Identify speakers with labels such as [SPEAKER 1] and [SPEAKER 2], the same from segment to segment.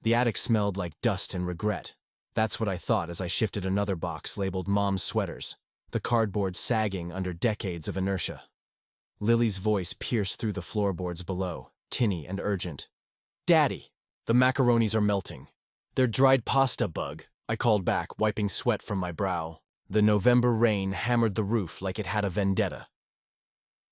[SPEAKER 1] The attic smelled like dust and regret. That's what I thought as I shifted another box labeled Mom's Sweaters, the cardboard sagging under decades of inertia. Lily's voice pierced through the floorboards below, tinny and urgent. "Daddy, the macaronis are melting." "They're dried pasta, bug," I called back, wiping sweat from my brow. The November rain hammered the roof like it had a vendetta.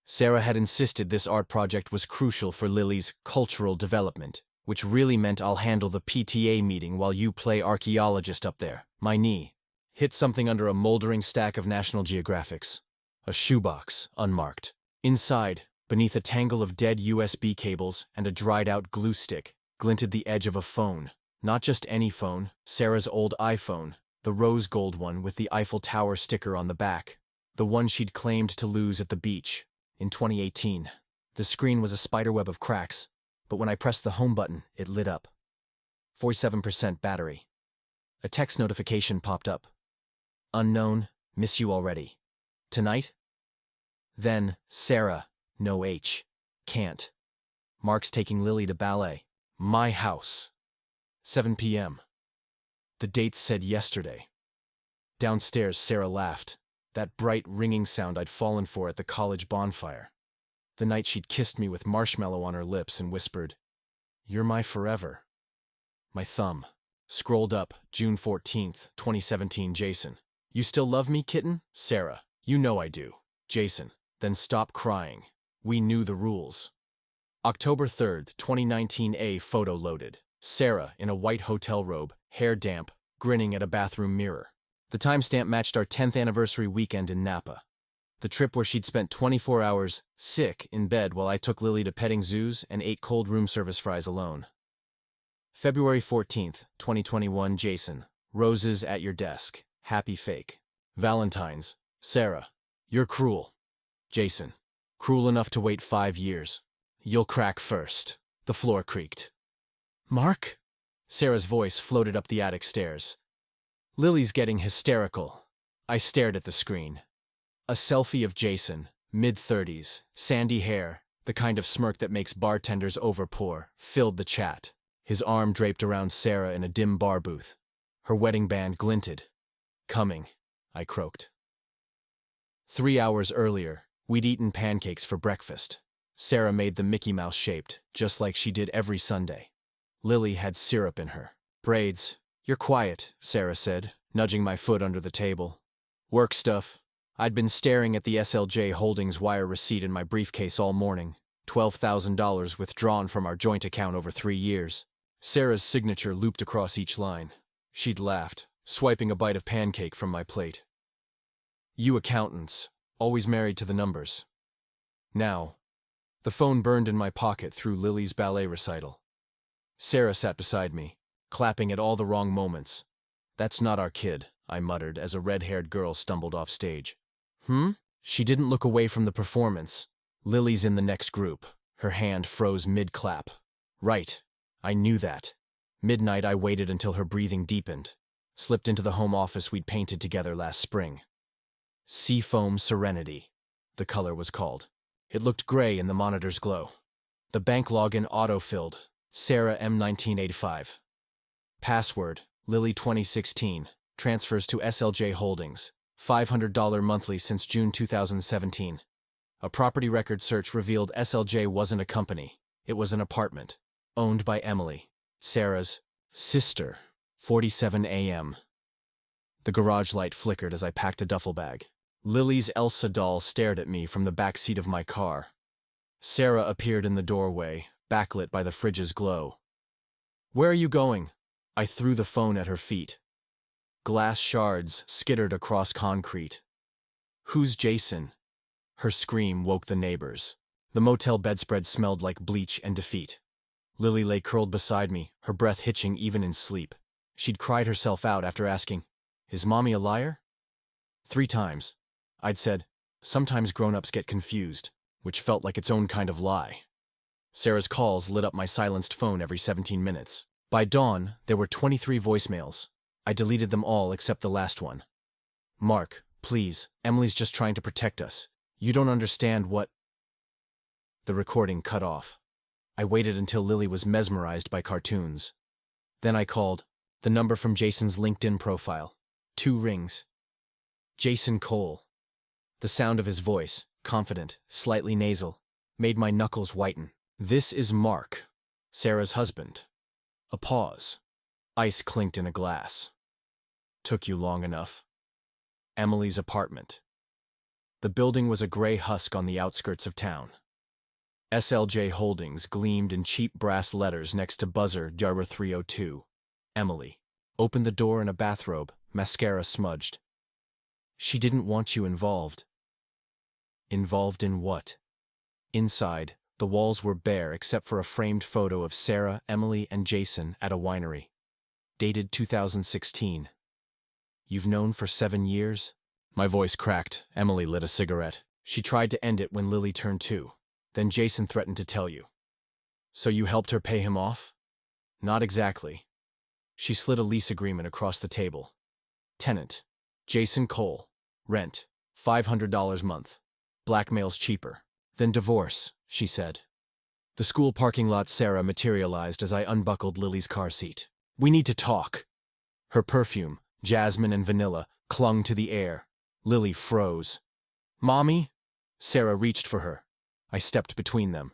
[SPEAKER 1] Sarah had insisted this art project was crucial for Lily's cultural development, which really meant I'll handle the PTA meeting while you play archaeologist up there. My knee hit something under a moldering stack of National Geographics. A shoebox, unmarked. Inside, beneath a tangle of dead USB cables and a dried-out glue stick, glinted the edge of a phone. Not just any phone, Sarah's old iPhone, the rose gold one with the Eiffel Tower sticker on the back, the one she'd claimed to lose at the beach in 2018. The screen was a spiderweb of cracks, but when I pressed the home button, it lit up. 47% battery. A text notification popped up. "Unknown, miss you already. Tonight?" Then, Sarah, no H. Can't. Mark's taking Lily to ballet. My house. 7 p.m. The date said yesterday. Downstairs, Sarah laughed. That bright, ringing sound I'd fallen for at the college bonfire. The night she'd kissed me with marshmallow on her lips and whispered, "You're my forever." My thumb scrolled up, June 14th, 2017, Jason. "You still love me, kitten?" Sarah, "You know I do." Jason, "Then stop crying. We knew the rules." October 3rd, 2019, a photo loaded. Sarah, in a white hotel robe, hair damp, grinning at a bathroom mirror. The timestamp matched our 10th anniversary weekend in Napa. The trip where she'd spent 24 hours, sick, in bed while I took Lily to petting zoos and ate cold room service fries alone. February 14th, 2021, Jason. "Roses at your desk. Happy fake." Valentine's. Sarah, "You're cruel." Jason, "Cruel enough to wait 5 years. You'll crack first." The floor creaked. "Mark?" Sarah's voice floated up the attic stairs. "Lily's getting hysterical." I stared at the screen. A selfie of Jason, mid-30s, sandy hair, the kind of smirk that makes bartenders overpour, filled the chat. His arm draped around Sarah in a dim bar booth. Her wedding band glinted. "Coming," I croaked. 3 hours earlier, we'd eaten pancakes for breakfast. Sarah made them Mickey Mouse shaped, just like she did every Sunday. Lily had syrup in her braids. "You're quiet," Sarah said, nudging my foot under the table. "Work stuff." I'd been staring at the SLJ Holdings wire receipt in my briefcase all morning. $12,000 withdrawn from our joint account over 3 years. Sarah's signature looped across each line. She'd laughed, swiping a bite of pancake from my plate. "You accountants, always married to the numbers." Now, the phone burned in my pocket through Lily's ballet recital. Sarah sat beside me, clapping at all the wrong moments. "That's not our kid," I muttered as a red-haired girl stumbled off stage. She didn't look away from the performance. "Lily's in the next group." Her hand froze mid-clap. "Right. I knew that." Midnight, I waited until her breathing deepened. Slipped into the home office we'd painted together last spring. Seafoam Serenity, the color was called. It looked gray in the monitor's glow. The bank login auto-filled. Sarah M. 1985. Password, Lily 2016. Transfers to SLJ Holdings. $500 monthly since June 2017. A property record search revealed SLJ wasn't a company. It was an apartment. Owned by Emily, Sarah's sister. 47 a.m. The garage light flickered as I packed a duffel bag. Lily's Elsa doll stared at me from the back seat of my car. Sarah appeared in the doorway, backlit by the fridge's glow. "Where are you going?" I threw the phone at her feet. Glass shards skittered across concrete. "Who's Jason?" Her scream woke the neighbors. The motel bedspread smelled like bleach and defeat. Lily lay curled beside me, her breath hitching even in sleep. She'd cried herself out after asking, "Is Mommy a liar?" 3 times. I'd said, "Sometimes grown-ups get confused," which felt like its own kind of lie. Sarah's calls lit up my silenced phone every 17 minutes. By dawn, there were 23 voicemails. I deleted them all except the last one. "Mark, please, Emily's just trying to protect us. You don't understand what—" The recording cut off. I waited until Lily was mesmerized by cartoons. Then I called. The number from Jason's LinkedIn profile. 2 rings. Jason Cole. The sound of his voice, confident, slightly nasal, made my knuckles whiten. This is Mark, Sarah's husband. A pause. Ice clinked in a glass. Took you long enough. Emily's apartment. The building was a gray husk on the outskirts of town. SLJ Holdings gleamed in cheap brass letters next to buzzer number 302. Emily. Opened the door in a bathrobe, mascara smudged. She didn't want you involved. Involved in what? Inside, the walls were bare except for a framed photo of Sarah, Emily, and Jason at a winery. Dated 2016. You've known for 7 years? My voice cracked. Emily lit a cigarette. She tried to end it when Lily turned to. Then Jason threatened to tell you. So you helped her pay him off? Not exactly. She slid a lease agreement across the table. Tenant. Jason Cole. Rent. $500 month. Blackmail's cheaper. Then divorce, she said. The school parking lot Sarah materialized as I unbuckled Lily's car seat. We need to talk. Her perfume, jasmine and vanilla, clung to the air. Lily froze. Mommy? Sarah reached for her. I stepped between them.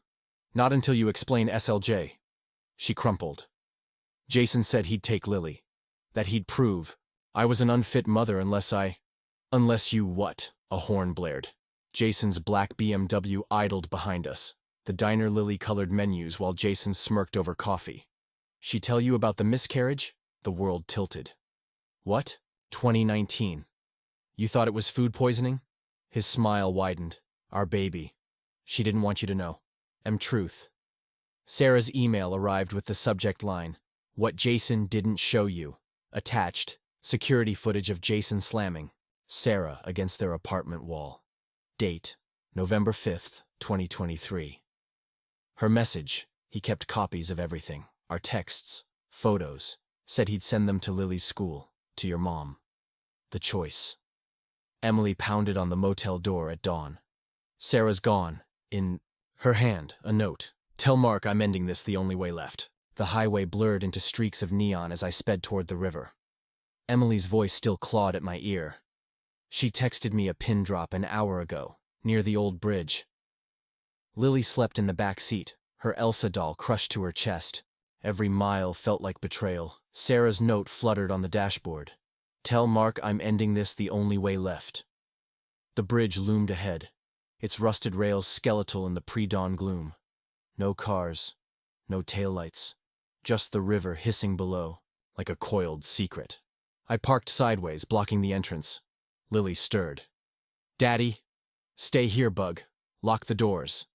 [SPEAKER 1] Not until you explain SLJ. She crumpled. Jason said he'd take Lily. That he'd prove I was an unfit mother Unless you what? A horn blared. Jason's black BMW idled behind us. The diner Lily-colored menus while Jason smirked over coffee. She tell you about the miscarriage? The world tilted. What? 2019. You thought it was food poisoning? His smile widened. Our baby. She didn't want you to know. Truth. Sarah's email arrived with the subject line, "What Jason didn't show you." Attached, security footage of Jason slamming Sarah against their apartment wall. Date, November 5th, 2023. Her message, he kept copies of everything. Our texts, photos, said he'd send them to Lily's school, to your mom. The choice. Emily pounded on the motel door at dawn. Sarah's gone. In her hand, a note. Tell Mark I'm ending this the only way left. The highway blurred into streaks of neon as I sped toward the river. Emily's voice still clawed at my ear. She texted me a pin drop an hour ago, near the old bridge. Lily slept in the back seat, her Elsa doll crushed to her chest. Every mile felt like betrayal. Sarah's note fluttered on the dashboard. Tell Mark I'm ending this the only way left. The bridge loomed ahead, its rusted rails skeletal in the pre-dawn gloom. No cars, no taillights, just the river hissing below, like a coiled secret. I parked sideways, blocking the entrance. Lily stirred. Daddy? Stay here, Bug. Lock the doors.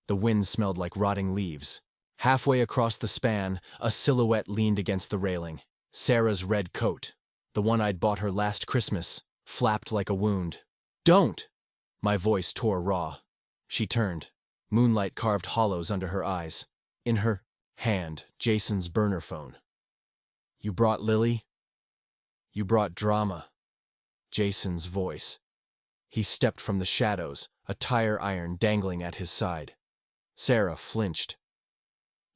[SPEAKER 1] The wind smelled like rotting leaves. Halfway across the span, a silhouette leaned against the railing. Sarah's red coat, the one I'd bought her last Christmas, flapped like a wound. Don't! My voice tore raw. She turned. Moonlight carved hollows under her eyes. In her hand, Jason's burner phone. You brought Lily? You brought drama. Jason's voice. He stepped from the shadows, a tire iron dangling at his side. Sarah flinched.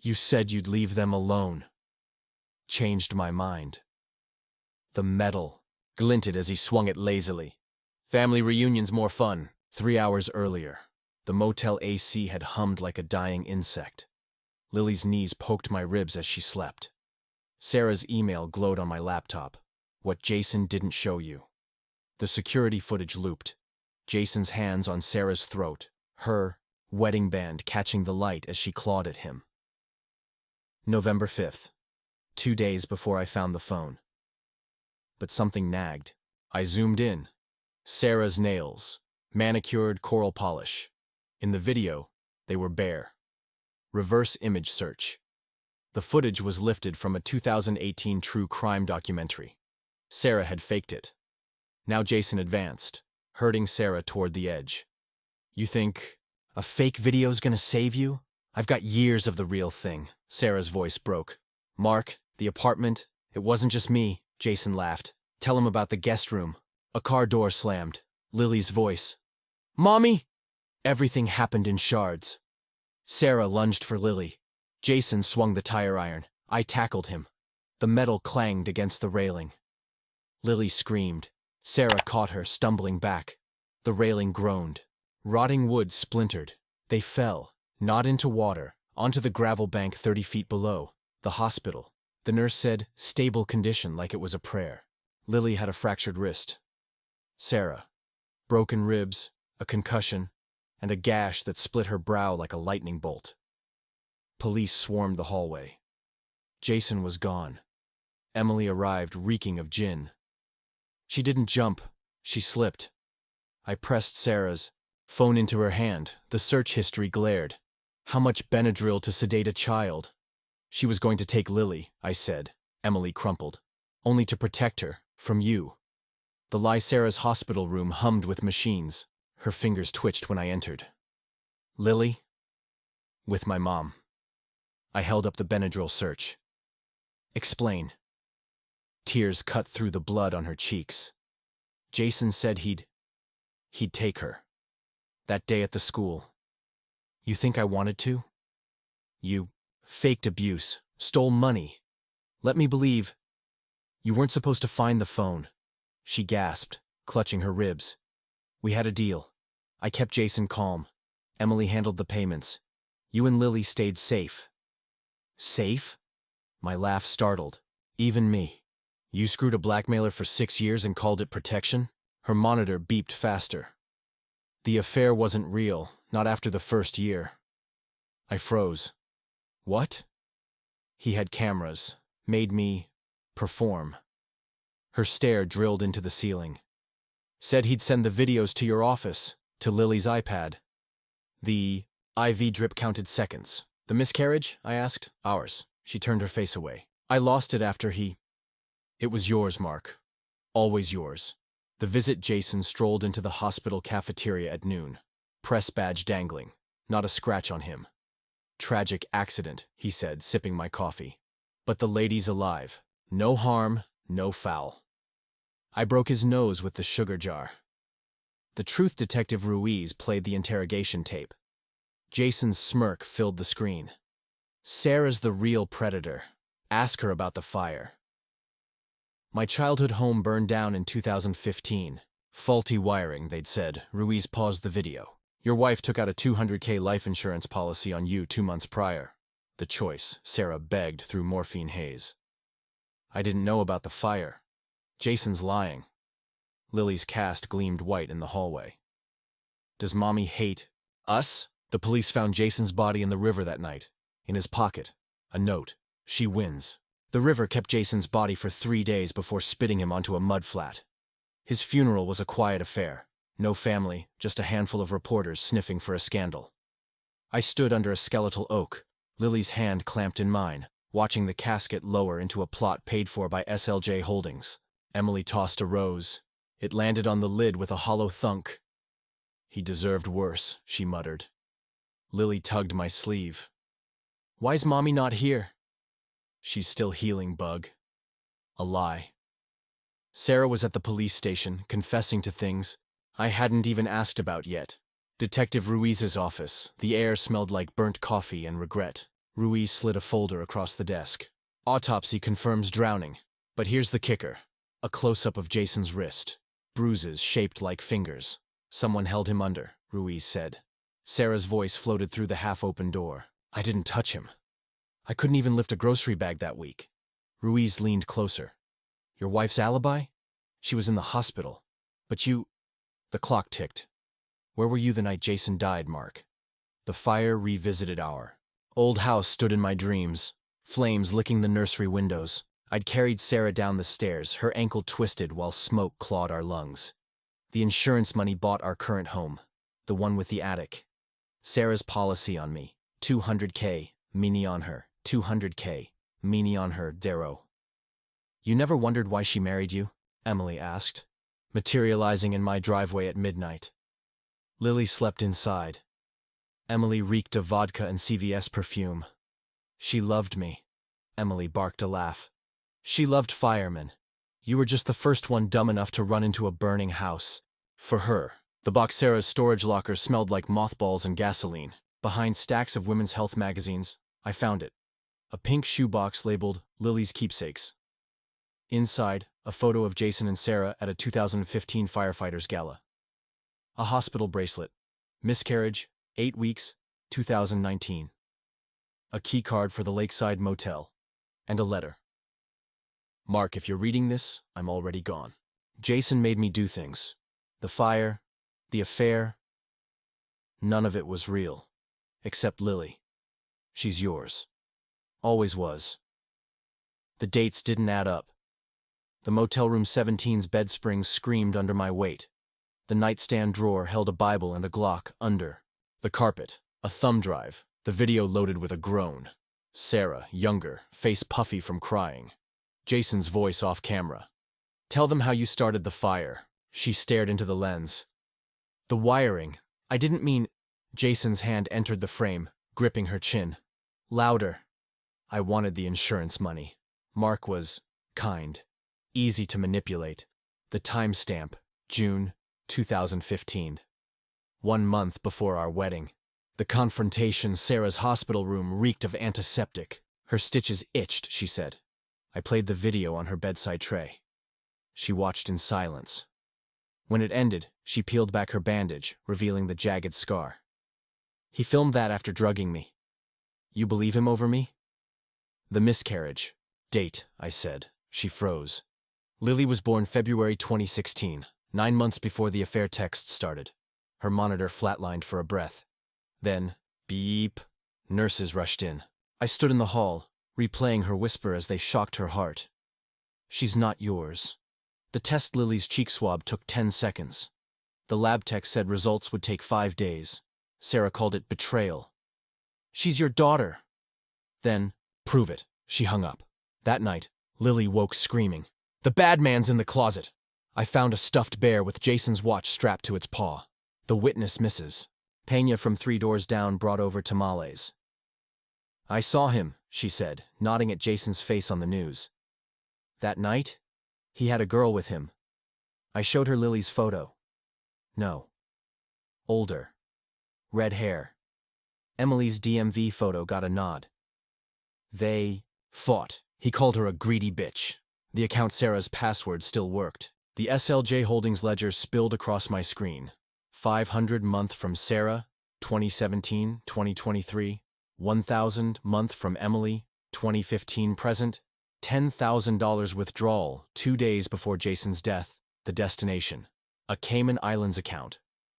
[SPEAKER 1] You said you'd leave them alone. Changed my mind. The metal glinted as he swung it lazily. Family reunion's more fun. 3 hours earlier, the motel AC had hummed like a dying insect. Lily's knees poked my ribs as she slept. Sarah's email glowed on my laptop. What Jason didn't show you. The security footage looped. Jason's hands on Sarah's throat, her wedding band catching the light as she clawed at him. November 5th, 2 days before I found the phone. But something nagged. I zoomed in. Sarah's nails, manicured coral polish. In the video, they were bare. Reverse image search. The footage was lifted from a 2018 true crime documentary. Sarah had faked it. Now Jason advanced, herding Sarah toward the edge. You think a fake video's gonna save you? I've got years of the real thing. Sarah's voice broke. Mark, the apartment, it wasn't just me, Jason laughed. Tell him about the guest room. A car door slammed. Lily's voice. Mommy! Everything happened in shards. Sarah lunged for Lily. Jason swung the tire iron. I tackled him. The metal clanged against the railing. Lily screamed. Sarah caught her, stumbling back. The railing groaned. Rotting wood splintered. They fell, not into water, onto the gravel bank 30 feet below, the hospital. The nurse said, stable condition, like it was a prayer. Lily had a fractured wrist. Sarah, broken ribs, a concussion, and a gash that split her brow like a lightning bolt. Police swarmed the hallway. Jason was gone. Emily arrived reeking of gin. She didn't jump. She slipped. I pressed Sarah's phone into her hand. The search history glared. How much Benadryl to sedate a child? She was going to take Lily, I said. Emily crumpled. Only to protect her, from you. The Sarah's hospital room hummed with machines. Her fingers twitched when I entered. Lily? With my mom. I held up the Benadryl search. Explain. Tears cut through the blood on her cheeks. Jason said he'd take her. That day at the school. You think I wanted to? You faked abuse, stole money. Let me believe. You weren't supposed to find the phone. She gasped, clutching her ribs. We had a deal. I kept Jason calm. Emily handled the payments. You and Lily stayed safe. Safe? My laugh startled. Even me. You screwed a blackmailer for 6 years and called it protection? Her monitor beeped faster. The affair wasn't real, not after the first year. I froze. What? He had cameras, made me perform. Her stare drilled into the ceiling. Said he'd send the videos to your office, to Lily's iPad. The IV drip counted seconds. The miscarriage? I asked. Ours. She turned her face away. I lost it after he... It was yours, Mark. Always yours. The visit Jason strolled into the hospital cafeteria at noon. Press badge dangling. Not a scratch on him. Tragic accident, he said, sipping my coffee. But the lady's alive. No harm, no foul. I broke his nose with the sugar jar. The truth detective Ruiz played the interrogation tape. Jason's smirk filled the screen. Sarah's the real predator. Ask her about the fire. My childhood home burned down in 2015. Faulty wiring, they'd said. Ruiz paused the video. Your wife took out a $200K life insurance policy on you 2 months prior. The choice, Sarah begged through morphine haze. I didn't know about the fire. Jason's lying. Lily's cast gleamed white in the hallway. Does Mommy hate us? The police found Jason's body in the river that night. In his pocket. A note. She wins. The river kept Jason's body for 3 days before spitting him onto a mudflat. His funeral was a quiet affair. No family, just a handful of reporters sniffing for a scandal. I stood under a skeletal oak, Lily's hand clamped in mine, watching the casket lower into a plot paid for by SLJ Holdings. Emily tossed a rose. It landed on the lid with a hollow thunk. He deserved worse, she muttered. Lily tugged my sleeve. Why's Mommy not here? She's still healing, Bug. A lie. Sarah was at the police station, confessing to things I hadn't even asked about yet. Detective Ruiz's office. The air smelled like burnt coffee and regret. Ruiz slid a folder across the desk. Autopsy confirms drowning. But here's the kicker. A close-up of Jason's wrist. Bruises shaped like fingers. Someone held him under, Ruiz said. Sarah's voice floated through the half-open door. I didn't touch him. I couldn't even lift a grocery bag that week. Ruiz leaned closer. Your wife's alibi? She was in the hospital. But you... The clock ticked. Where were you the night Jason died, Mark? The fire revisited our old house stood in my dreams, flames licking the nursery windows. I'd carried Sarah down the stairs, her ankle twisted while smoke clawed our lungs. The insurance money bought our current home, the one with the attic. Sarah's policy on me, $200K, meanie on her, $200K, meanie on her, Darrow. You never wondered why she married you? Emily asked, materializing in my driveway at midnight. Lily slept inside. Emily reeked of vodka and CVS perfume. She loved me. Emily barked a laugh. She loved firemen. You were just the first one dumb enough to run into a burning house. For her, the box Sarah's storage locker smelled like mothballs and gasoline. Behind stacks of women's health magazines, I found it. A pink shoebox labeled Lily's Keepsakes. Inside, a photo of Jason and Sarah at a 2015 firefighters gala. A hospital bracelet. Miscarriage, 8 weeks, 2019. A key card for the Lakeside Motel. And a letter. Mark, if you're reading this, I'm already gone. Jason made me do things. The fire, the affair. None of it was real. Except Lily. She's yours. Always was. The dates didn't add up. The Motel Room 17's bed springs screamed under my weight. The nightstand drawer held a Bible and a Glock under. The carpet, a thumb drive, the video loaded with a groan. Sarah, younger, face puffy from crying. Jason's voice off camera. Tell them how you started the fire. She stared into the lens. The wiring. I didn't mean... Jason's hand entered the frame, gripping her chin. Louder. I wanted the insurance money. Mark was kind. Easy to manipulate. The timestamp, June 2015. 1 month before our wedding. The confrontation, Sarah's hospital room reeked of antiseptic. Her stitches itched, she said. I played the video on her bedside tray. She watched in silence. When it ended, she peeled back her bandage, revealing the jagged scar. He filmed that after drugging me. You believe him over me? The miscarriage. Date, I said. She froze. Lily was born February 2016, 9 months before the affair texts started. Her monitor flatlined for a breath. Then, beep, nurses rushed in. I stood in the hall, replaying her whisper as they shocked her heart. She's not yours. The test Lily's cheek swab took 10 seconds. The lab tech said results would take 5 days. Sarah called it betrayal. She's your daughter. Then, prove it. She hung up. That night, Lily woke screaming. The bad man's in the closet. I found a stuffed bear with Jason's watch strapped to its paw. The witness misses. Peña from 3 doors down brought over tamales. I saw him, she said, nodding at Jason's face on the news. That night, he had a girl with him. I showed her Lily's photo. No. Older. Red hair. Emily's DMV photo got a nod. They fought. He called her a greedy bitch. The account Sarah's password still worked. The SLJ Holdings ledger spilled across my screen. 500 month from Sarah, 2017, 2023. 1,000 month from Emily, 2015 present. $10,000 withdrawal 2 days before Jason's death. The destination. A Cayman Islands account.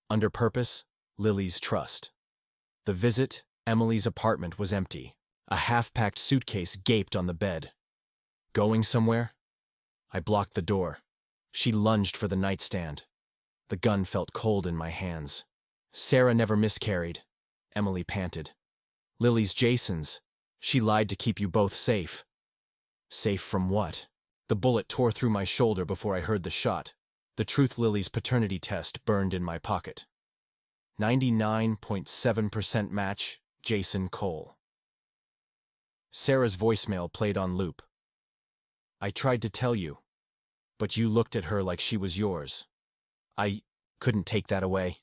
[SPEAKER 1] Under purpose, Lily's trust. The visit, Emily's apartment was empty. A half-packed suitcase gaped on the bed. Going somewhere? I blocked the door. She lunged for the nightstand. The gun felt cold in my hands. Sarah never miscarried, Emily panted. Lily's Jason's. She lied to keep you both safe. Safe from what? The bullet tore through my shoulder before I heard the shot. The truth Lily's paternity test burned in my pocket. 99.7% match, Jason Cole. Sarah's voicemail played on loop. I tried to tell you, but you looked at her like she was yours. I couldn't take that away.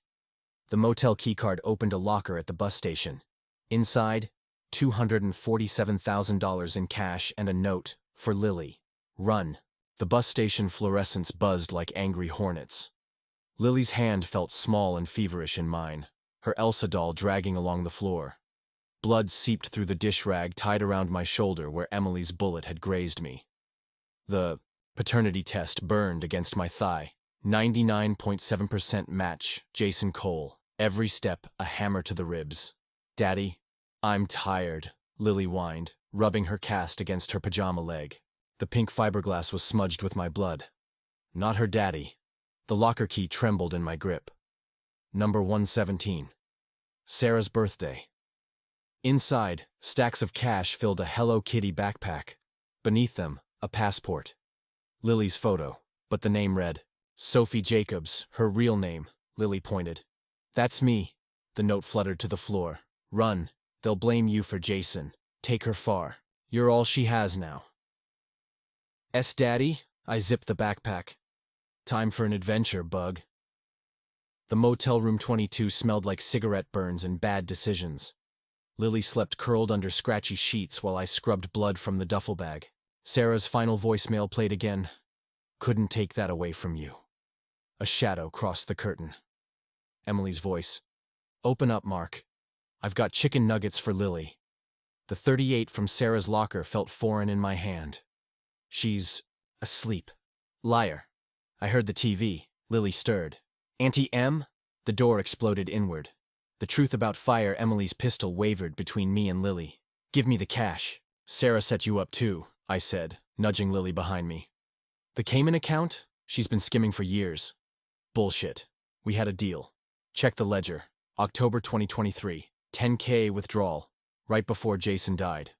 [SPEAKER 1] The motel keycard opened a locker at the bus station. Inside, $247,000 in cash and a note for Lily. Run. The bus station fluorescents buzzed like angry hornets. Lily's hand felt small and feverish in mine, her Elsa doll dragging along the floor. Blood seeped through the dish rag tied around my shoulder where Emily's bullet had grazed me. The paternity test burned against my thigh. 99.7% match, Jason Cole. Every step a hammer to the ribs. Daddy, I'm tired, Lily whined, rubbing her cast against her pajama leg. The pink fiberglass was smudged with my blood. Not her daddy. The locker key trembled in my grip. Number 117. Sarah's birthday. Inside, stacks of cash filled a Hello Kitty backpack. Beneath them, a passport. Lily's photo, but the name read, Sophie Jacobs, her real name, Lily pointed. That's me. The note fluttered to the floor. Run. They'll blame you for Jason. Take her far. You're all she has now. Daddy? I zipped the backpack. Time for an adventure, bug. The motel room 22 smelled like cigarette burns and bad decisions. Lily slept curled under scratchy sheets while I scrubbed blood from the duffel bag. Sarah's final voicemail played again. Couldn't take that away from you. A shadow crossed the curtain. Emily's voice. Open up, Mark. I've got chicken nuggets for Lily. The .38 from Sarah's locker felt foreign in my hand. She's asleep. Liar. I heard the TV. Lily stirred. Auntie M? The door exploded inward. The truth about fire, Emily's pistol wavered between me and Lily. Give me the cash. Sarah set you up too, I said, nudging Lily behind me. The Cayman account? She's been skimming for years. Bullshit. We had a deal. Check the ledger. October 2023. 10K withdrawal. Right before Jason died.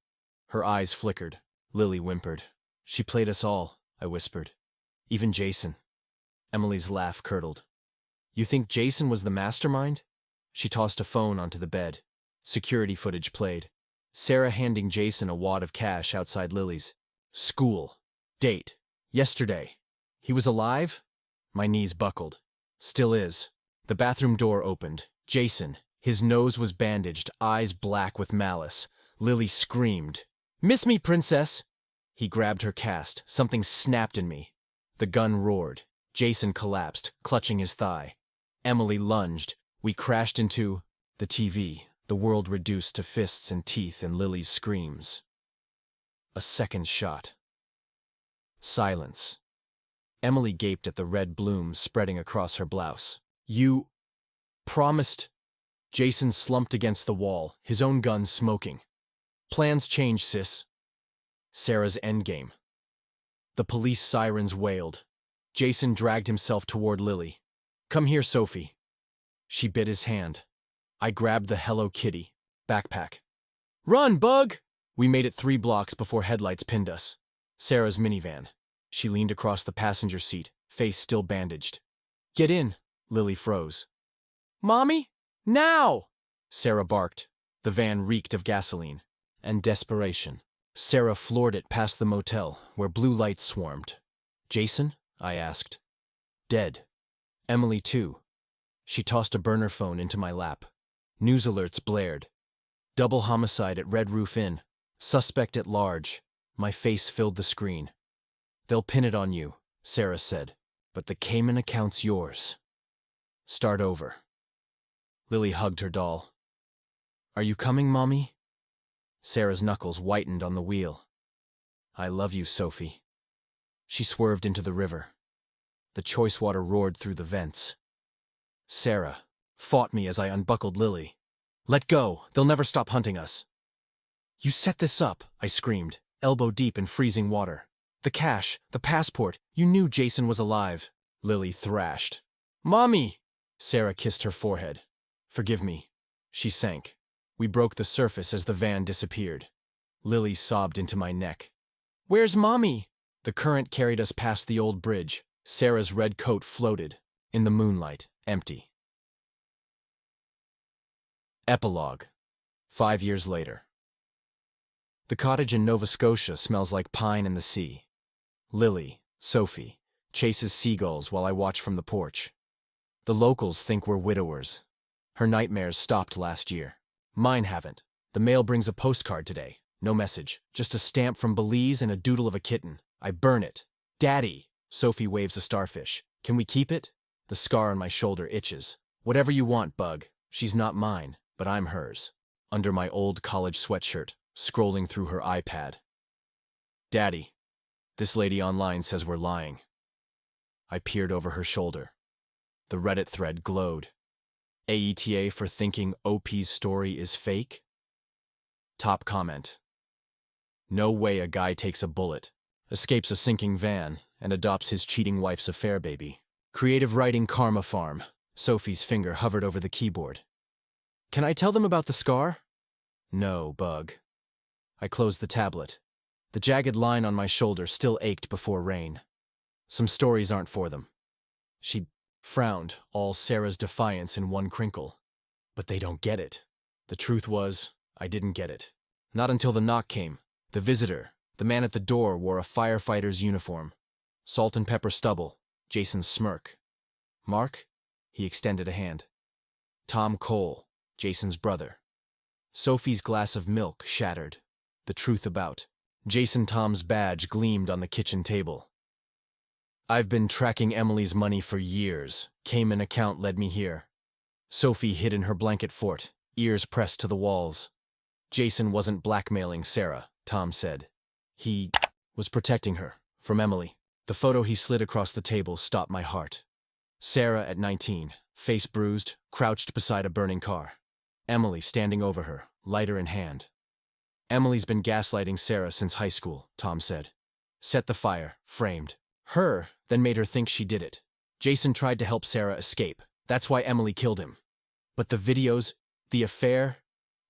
[SPEAKER 1] Her eyes flickered. Lily whimpered. She played us all, I whispered. Even Jason. Emily's laugh curdled. You think Jason was the mastermind? She tossed a phone onto the bed. Security footage played. Sarah handing Jason a wad of cash outside Lily's. School. Date. Yesterday. He was alive? My knees buckled. Still is. The bathroom door opened. Jason. His nose was bandaged, eyes black with malice. Lily screamed. Miss me, princess! He grabbed her cast. Something snapped in me. The gun roared. Jason collapsed, clutching his thigh. Emily lunged. We crashed into the TV, the world reduced to fists and teeth and Lily's screams. A second shot. Silence. Emily gaped at the red bloom spreading across her blouse. You promised. Jason slumped against the wall, his own gun smoking. Plans change, sis. Sarah's endgame. The police sirens wailed. Jason dragged himself toward Lily. Come here, Sophie. She bit his hand. I grabbed the Hello Kitty backpack. Run, Bug! We made it 3 blocks before headlights pinned us. Sarah's minivan. She leaned across the passenger seat, face still bandaged. Get in. Lily froze. Mommy? Now! Sarah barked. The van reeked of gasoline and desperation. Sarah floored it past the motel, where blue lights swarmed. Jason? I asked. Dead. Emily too. She tossed a burner phone into my lap. News alerts blared. Double homicide at Red Roof Inn. Suspect at large. My face filled the screen. They'll pin it on you, Sarah said. But the Cayman account's yours. Start over. Lily hugged her doll. Are you coming, Mommy? Sarah's knuckles whitened on the wheel. I love you, Sophie. She swerved into the river. The choice water roared through the vents. Sarah fought me as I unbuckled Lily. Let go, they'll never stop hunting us. You set this up, I screamed, elbow deep in freezing water. The cash, the passport, you knew Jason was alive. Lily thrashed. Mommy! Sarah kissed her forehead. Forgive me. She sank. We broke the surface as the van disappeared. Lily sobbed into my neck. Where's Mommy? The current carried us past the old bridge. Sarah's red coat floated. In the moonlight, empty. Epilogue. 5 years later. The cottage in Nova Scotia smells like pine and the sea. Lily, Sophie, chases seagulls while I watch from the porch. The locals think we're widowers. Her nightmares stopped last year. Mine haven't. The mail brings a postcard today. No message. Just a stamp from Belize and a doodle of a kitten. I burn it. Daddy! Sophie waves a starfish. Can we keep it? The scar on my shoulder itches. Whatever you want, Bug. She's not mine, but I'm hers. Under my old college sweatshirt, scrolling through her iPad. Daddy. This lady online says we're lying. I peered over her shoulder. The Reddit thread glowed. AETA for thinking OP's story is fake? Top comment. No way a guy takes a bullet, escapes a sinking van, and adopts his cheating wife's affair baby. Creative writing karma farm. Sophie's finger hovered over the keyboard. Can I tell them about the scar? No, Bug. I closed the tablet. The jagged line on my shoulder still ached before rain. Some stories aren't for them. She frowned, all Sarah's defiance in one crinkle. But they don't get it. The truth was, I didn't get it. Not until the knock came. The visitor, the man at the door, wore a firefighter's uniform. Salt and pepper stubble. Jason's smirk. Mark? He extended a hand. Tom Cole, Jason's brother. Sophie's glass of milk shattered. The truth about Jason Tom's badge gleamed on the kitchen table. I've been tracking Emily's money for years. Cayman account led me here. Sophie hid in her blanket fort, ears pressed to the walls. Jason wasn't blackmailing Sarah, Tom said. He was protecting her from Emily. The photo he slid across the table stopped my heart. Sarah at 19, face bruised, crouched beside a burning car. Emily standing over her, lighter in hand. Emily's been gaslighting Sarah since high school, Tom said. Set the fire, framed her, then made her think she did it. Jason tried to help Sarah escape. That's why Emily killed him. But the videos, the affair,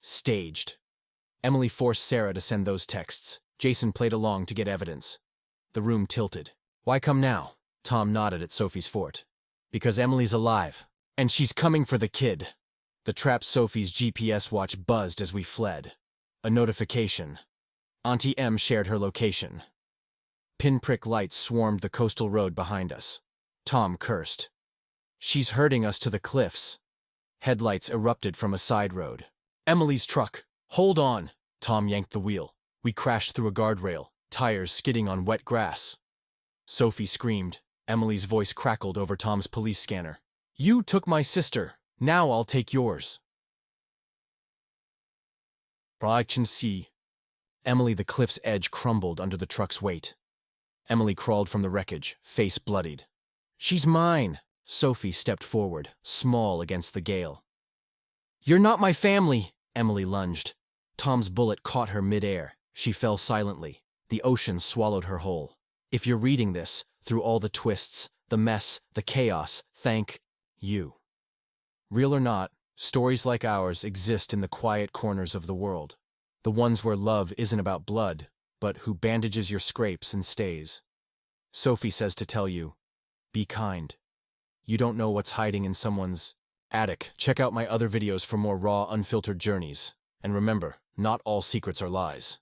[SPEAKER 1] staged. Emily forced Sarah to send those texts. Jason played along to get evidence. The room tilted. Why come now? Tom nodded at Sophie's fort. Because Emily's alive, and she's coming for the kid. The trapped Sophie's GPS watch buzzed as we fled. A notification. Auntie M shared her location. Pinprick lights swarmed the coastal road behind us. Tom cursed. She's herding us to the cliffs. Headlights erupted from a side road. Emily's truck. Hold on. Tom yanked the wheel. We crashed through a guardrail, tires skidding on wet grass. Sophie screamed. Emily's voice crackled over Tom's police scanner. You took my sister. Now I'll take yours. I can see. Emily, the cliff's edge crumbled under the truck's weight. Emily crawled from the wreckage, face bloodied. She's mine. Sophie stepped forward, small against the gale. You're not my family, Emily lunged. Tom's bullet caught her midair. She fell silently. The ocean swallowed her whole. If you're reading this, through all the twists, the mess, the chaos, thank you. Real or not, stories like ours exist in the quiet corners of the world. The ones where love isn't about blood, but who bandages your scrapes and stays. Sophie says to tell you, be kind. You don't know what's hiding in someone's attic. Check out my other videos for more raw, unfiltered journeys. And remember, not all secrets are lies.